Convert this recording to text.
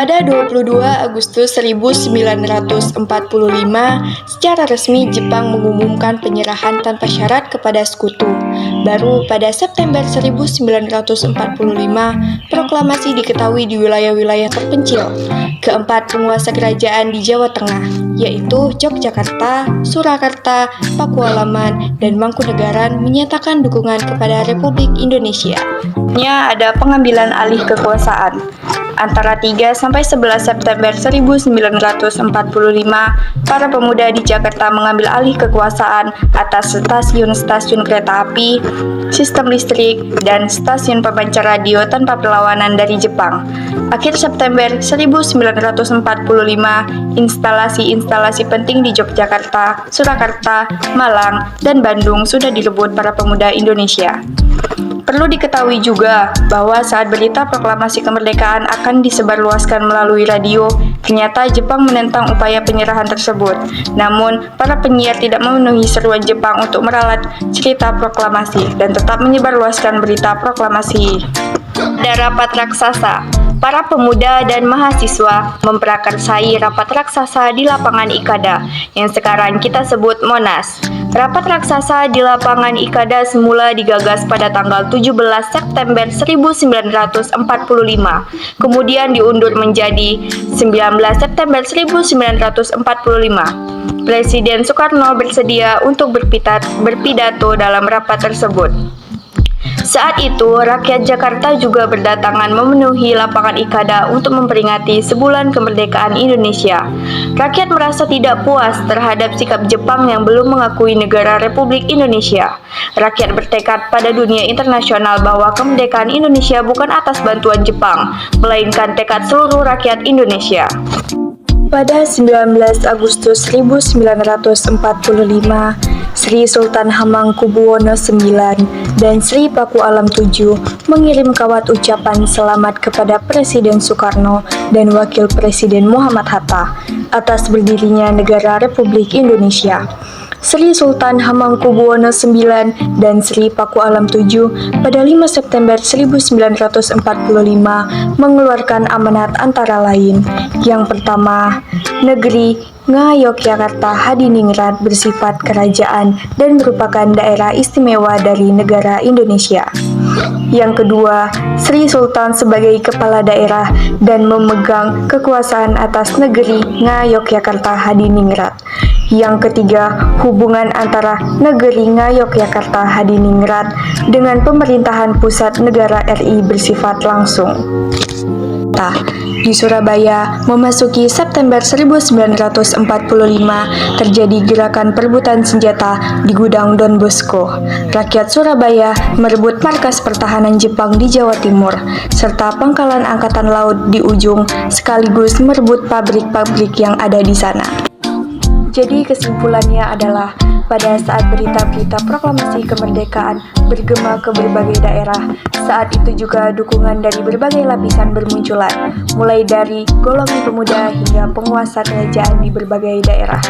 Pada 22 Agustus 1945, secara resmi Jepang mengumumkan penyerahan tanpa syarat kepada sekutu. Baru pada September 1945, proklamasi diketahui di wilayah-wilayah terpencil. Keempat penguasa kerajaan di Jawa Tengah, yaitu Yogyakarta, Surakarta, Pakualaman, dan Mangkunegaran menyatakan dukungan kepada Republik Indonesia. Ada pengambilan alih kekuasaan. Antara 3 sampai 11 September 1945, para pemuda di Jakarta mengambil alih kekuasaan atas stasiun-stasiun kereta api, sistem listrik, dan stasiun pemancar radio tanpa perlawanan dari Jepang. Akhir September 1945, instalasi-instalasi penting di Yogyakarta, Surakarta, Malang, dan Bandung sudah direbut para pemuda Indonesia. Perlu diketahui juga bahwa saat berita proklamasi kemerdekaan akan disebarluaskan melalui radio, ternyata Jepang menentang upaya penyerahan tersebut. Namun, para penyiar tidak memenuhi seruan Jepang untuk meralat cerita proklamasi dan tetap menyebarluaskan berita proklamasi. Ada rapat raksasa. Para pemuda dan mahasiswa memprakarsai rapat raksasa di lapangan Ikada, yang sekarang kita sebut Monas. Rapat raksasa di lapangan Ikada semula digagas pada tanggal 17 September 1945, kemudian diundur menjadi 19 September 1945. Presiden Soekarno bersedia untuk berpidato dalam rapat tersebut. Saat itu, rakyat Jakarta juga berdatangan memenuhi lapangan Ikada untuk memperingati sebulan kemerdekaan Indonesia. Rakyat merasa tidak puas terhadap sikap Jepang yang belum mengakui negara Republik Indonesia. Rakyat bertekad pada dunia internasional bahwa kemerdekaan Indonesia bukan atas bantuan Jepang, melainkan tekad seluruh rakyat Indonesia. Pada 19 Agustus 1945, Sri Sultan Hamengkubuwono IX dan Sri Pakualam VII mengirim kawat ucapan selamat kepada Presiden Soekarno dan Wakil Presiden Muhammad Hatta atas berdirinya negara Republik Indonesia. Sri Sultan Hamengkubuwono IX dan Sri Pakualam VII pada 5 September 1945 mengeluarkan amanat antara lain. Yang pertama, negeri Ngayogyakarta Hadiningrat bersifat kerajaan dan merupakan daerah istimewa dari negara Indonesia. Yang kedua, Sri Sultan sebagai kepala daerah dan memegang kekuasaan atas negeri Ngayogyakarta Hadiningrat. Yang ketiga, hubungan antara negeri Ngayogyakarta Hadiningrat dengan pemerintahan pusat negara RI bersifat langsung. Di Surabaya, memasuki September 1945, terjadi gerakan perebutan senjata di gudang Don Bosco. Rakyat Surabaya merebut markas pertahanan Jepang di Jawa Timur, serta pangkalan angkatan laut di ujung, sekaligus merebut pabrik-pabrik yang ada di sana. Jadi kesimpulannya adalah, pada saat berita-berita proklamasi kemerdekaan bergema ke berbagai daerah, saat itu juga dukungan dari berbagai lapisan bermunculan, mulai dari golongan pemuda hingga penguasa kerajaan di berbagai daerah.